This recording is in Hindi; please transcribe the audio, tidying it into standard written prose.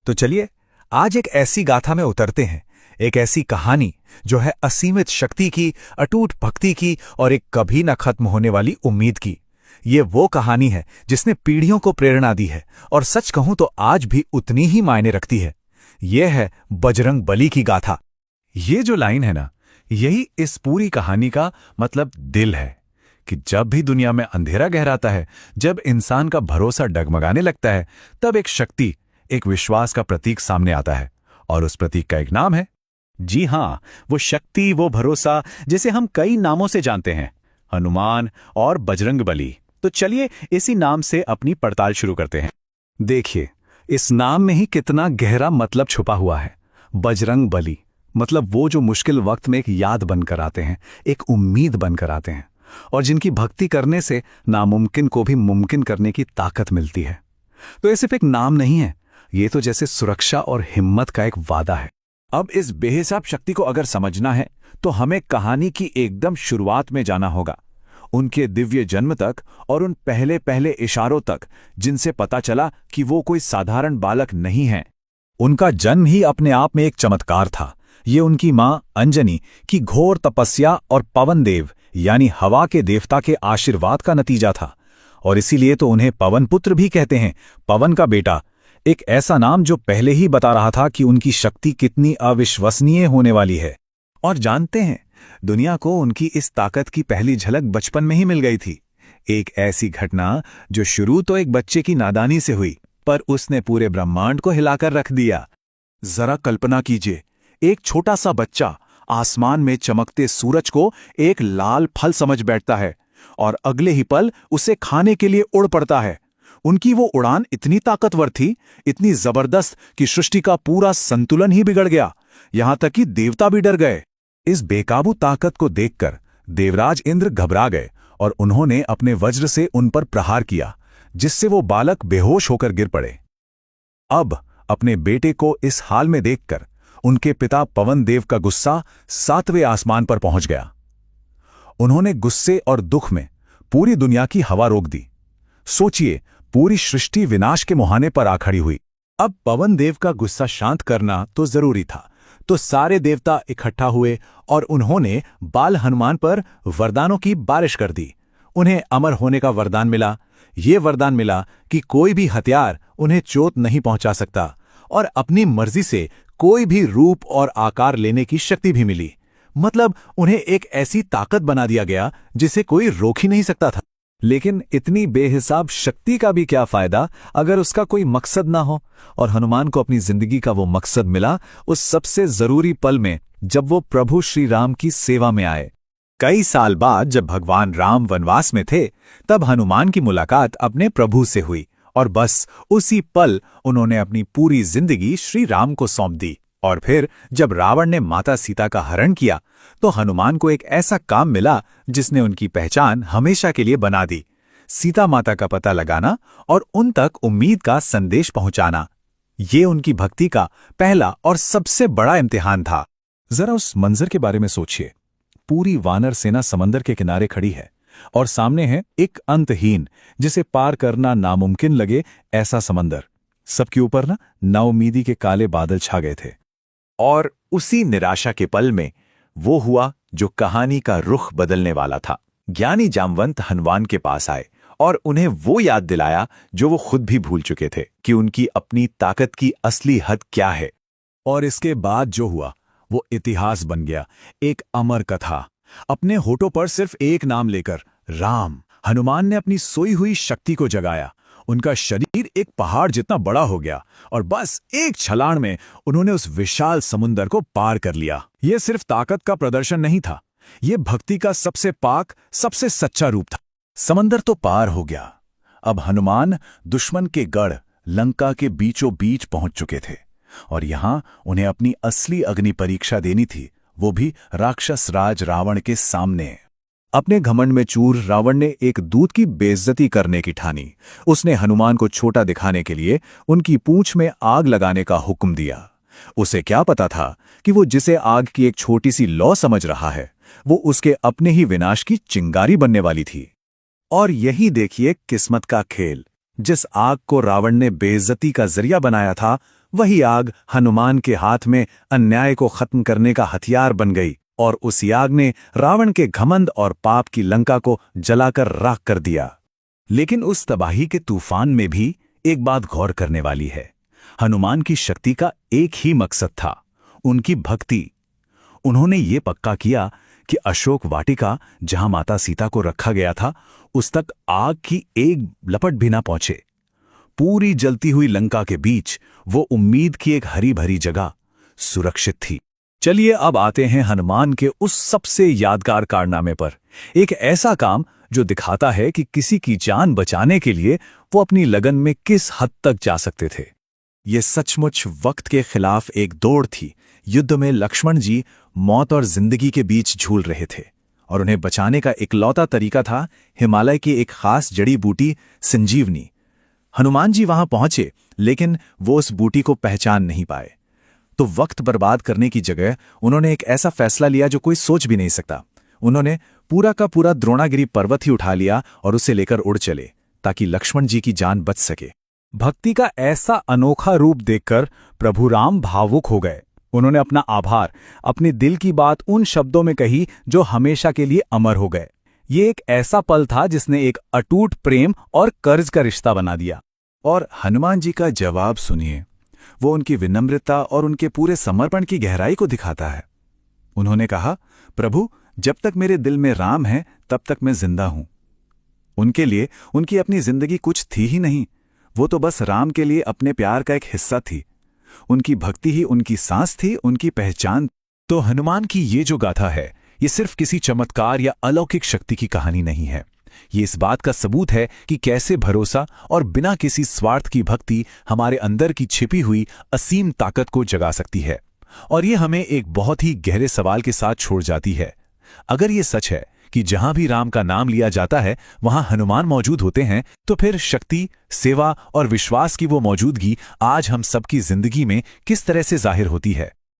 तो चलिए आज एक ऐसी गाथा में उतरते हैं, एक ऐसी कहानी जो है असीमित शक्ति की, अटूट भक्ति की और एक कभी न खत्म होने वाली उम्मीद की। ये वो कहानी है जिसने पीढ़ियों को प्रेरणा दी है और सच कहूं तो आज भी उतनी ही मायने रखती है। यह है बजरंग बली की गाथा। ये जो लाइन है ना, यही इस पूरी कहानी का मतलब दिल है कि जब भी दुनिया में अंधेरा गहराता है, जब इंसान का भरोसा डगमगाने लगता है, तब एक शक्ति, एक विश्वास का प्रतीक सामने आता है और उस प्रतीक का एक नाम है। जी हां, वो शक्ति, वो भरोसा जिसे हम कई नामों से जानते हैं, हनुमान और बजरंग बली। तो चलिए इसी नाम से अपनी पड़ताल शुरू करते हैं। देखिए, इस नाम में ही कितना गहरा मतलब छुपा हुआ है। बजरंग बली मतलब वो जो मुश्किल वक्त में एक याद बनकर आते हैं, एक उम्मीद बनकर आते हैं और जिनकी भक्ति करने से नामुमकिन को भी मुमकिन करने की ताकत मिलती है। तो ये सिर्फ एक नाम नहीं है, ये तो जैसे सुरक्षा और हिम्मत का एक वादा है। अब इस बेहिसाब शक्ति को अगर समझना है तो हमें कहानी की एकदम शुरुआत में जाना होगा, उनके दिव्य जन्म तक और उन पहले पहले इशारों तक जिनसे पता चला कि वो कोई साधारण बालक नहीं है। उनका जन्म ही अपने आप में एक चमत्कार था। ये उनकी मां अंजनी की घोर तपस्या और पवन देव यानी हवा के देवता के आशीर्वाद का नतीजा था और इसीलिए तो उन्हें पवन पुत्र भी कहते हैं, पवन का बेटा। एक ऐसा नाम जो पहले ही बता रहा था कि उनकी शक्ति कितनी अविश्वसनीय होने वाली है। और जानते हैं, दुनिया को उनकी इस ताकत की पहली झलक बचपन में ही मिल गई थी। एक ऐसी घटना जो शुरू तो एक बच्चे की नादानी से हुई, पर उसने पूरे ब्रह्मांड को हिलाकर रख दिया। जरा कल्पना कीजिए, एक छोटा सा बच्चा आसमान में चमकते सूरज को एक लाल फल समझ बैठता है और अगले ही पल उसे खाने के लिए उड़ पड़ता है। उनकी वो उड़ान इतनी ताकतवर थी, इतनी जबरदस्त कि सृष्टि का पूरा संतुलन ही बिगड़ गया। यहां तक कि देवता भी डर गए। इस बेकाबू ताकत को देखकर देवराज इंद्र घबरा गए और उन्होंने अपने वज्र से उन पर प्रहार किया, जिससे वो बालक बेहोश होकर गिर पड़े। अब अपने बेटे को इस हाल में देखकर उनके पिता पवन देव का गुस्सा 7वें आसमान पर पहुंच गया। उन्होंने गुस्से और दुख में पूरी दुनिया की हवा रोक दी। सोचिए, पूरी सृष्टि विनाश के मुहाने पर आ खड़ी हुई। अब पवन देव का गुस्सा शांत करना तो जरूरी था, तो सारे देवता इकट्ठा हुए और उन्होंने बाल हनुमान पर वरदानों की बारिश कर दी। उन्हें अमर होने का वरदान मिला। ये वरदान मिला कि कोई भी हथियार उन्हें चोट नहीं पहुंचा सकता और अपनी मर्जी से कोई भी रूप और आकार लेने की शक्ति भी मिली। मतलब उन्हें एक ऐसी ताकत बना दिया गया जिसे कोई रोक ही नहीं सकता था। लेकिन इतनी बेहिसाब शक्ति का भी क्या फायदा अगर उसका कोई मकसद ना हो। और हनुमान को अपनी जिंदगी का वो मकसद मिला उस सबसे जरूरी पल में, जब वो प्रभु श्री राम की सेवा में आए। कई साल बाद जब भगवान राम वनवास में थे, तब हनुमान की मुलाकात अपने प्रभु से हुई और बस उसी पल उन्होंने अपनी पूरी जिंदगी श्री राम को सौंप दी। और फिर जब रावण ने माता सीता का हरण किया, तो हनुमान को एक ऐसा काम मिला जिसने उनकी पहचान हमेशा के लिए बना दी। सीता माता का पता लगाना और उन तक उम्मीद का संदेश पहुंचाना, ये उनकी भक्ति का पहला और सबसे बड़ा इम्तिहान था। जरा उस मंजर के बारे में सोचिए। पूरी वानर सेना समंदर के किनारे खड़ी है और सामने है एक अंतहीन, जिसे पार करना नामुमकिन लगे ऐसा समंदर। सबके ऊपर ना नाउमीदी के काले बादल छा गए थे। और उसी निराशा के पल में वो हुआ जो कहानी का रुख बदलने वाला था। ज्ञानी जामवंत हनुमान के पास आए और उन्हें वो याद दिलाया जो वो खुद भी भूल चुके थे, कि उनकी अपनी ताकत की असली हद क्या है। और इसके बाद जो हुआ वो इतिहास बन गया, एक अमर कथा। अपने होठों पर सिर्फ एक नाम लेकर, राम, हनुमान ने अपनी सोई हुई शक्ति को जगाया। उनका शरीर एक पहाड़ जितना बड़ा हो गया और बस एक छलांग में उन्होंने उस विशाल समुंदर को पार कर लिया। यह सिर्फ ताकत का प्रदर्शन नहीं था, यह भक्ति का सबसे पाक, सबसे सच्चा रूप था। समंदर तो पार हो गया। अब हनुमान दुश्मन के गढ़ लंका के बीचों बीच पहुंच चुके थे और यहां उन्हें अपनी असली अग्नि परीक्षा देनी थी, वो भी राक्षस राज रावण के सामने। अपने घमंड में चूर रावण ने एक दूत की बेइज्जती करने की ठानी। उसने हनुमान को छोटा दिखाने के लिए उनकी पूंछ में आग लगाने का हुक्म दिया। उसे क्या पता था कि वो जिसे आग की एक छोटी सी लौ समझ रहा है, वो उसके अपने ही विनाश की चिंगारी बनने वाली थी। और यही देखिए किस्मत का खेल। जिस आग को रावण ने बेइज्जती का जरिया बनाया था, वही आग हनुमान के हाथ में अन्याय को खत्म करने का हथियार बन गई और उसी आग ने रावण के घमंड और पाप की लंका को जलाकर राख कर दिया। लेकिन उस तबाही के तूफान में भी एक बात गौर करने वाली है। हनुमान की शक्ति का एक ही मकसद था, उनकी भक्ति। उन्होंने ये पक्का किया कि अशोक वाटिका जहां माता सीता को रखा गया था, उस तक आग की एक लपट भी ना पहुंचे। पूरी जलती हुई लंका के बीच वो उम्मीद की एक हरी भरी जगह सुरक्षित थी। चलिए अब आते हैं हनुमान के उस सबसे यादगार कारनामे पर। एक ऐसा काम जो दिखाता है कि किसी की जान बचाने के लिए वो अपनी लगन में किस हद तक जा सकते थे। ये सचमुच वक्त के खिलाफ एक दौड़ थी। युद्ध में लक्ष्मण जी मौत और जिंदगी के बीच झूल रहे थे और उन्हें बचाने का इकलौता तरीका था हिमालय की एक खास जड़ी बूटी संजीवनी। हनुमान जी वहां पहुंचे, लेकिन वो उस बूटी को पहचान नहीं पाए। तो वक्त बर्बाद करने की जगह उन्होंने एक ऐसा फैसला लिया जो कोई सोच भी नहीं सकता। उन्होंने पूरा का पूरा द्रोणागिरी पर्वत ही उठा लिया और उसे लेकर उड़ चले, ताकि लक्ष्मण जी की जान बच सके। भक्ति का ऐसा अनोखा रूप देखकर प्रभु राम भावुक हो गए। उन्होंने अपना आभार, अपने दिल की बात उन शब्दों में कही जो हमेशा के लिए अमर हो गए। ये एक ऐसा पल था जिसने एक अटूट प्रेम और कर्ज का रिश्ता बना दिया। और हनुमान जी का जवाब सुनिए, वो उनकी विनम्रता और उनके पूरे समर्पण की गहराई को दिखाता है। उन्होंने कहा, प्रभु, जब तक मेरे दिल में राम है तब तक मैं जिंदा हूं। उनके लिए उनकी अपनी जिंदगी कुछ थी ही नहीं, वो तो बस राम के लिए अपने प्यार का एक हिस्सा थी। उनकी भक्ति ही उनकी सांस थी, उनकी पहचान। तो हनुमान की ये जो गाथा है, ये सिर्फ किसी चमत्कार या अलौकिक शक्ति की कहानी नहीं है। ये इस बात का सबूत है कि कैसे भरोसा और बिना किसी स्वार्थ की भक्ति हमारे अंदर की छिपी हुई असीम ताकत को जगा सकती है। और ये हमें एक बहुत ही गहरे सवाल के साथ छोड़ जाती है। अगर ये सच है कि जहां भी राम का नाम लिया जाता है वहां हनुमान मौजूद होते हैं, तो फिर शक्ति, सेवा और विश्वास की वो मौजूदगी आज हम सबकी जिंदगी में किस तरह से जाहिर होती है।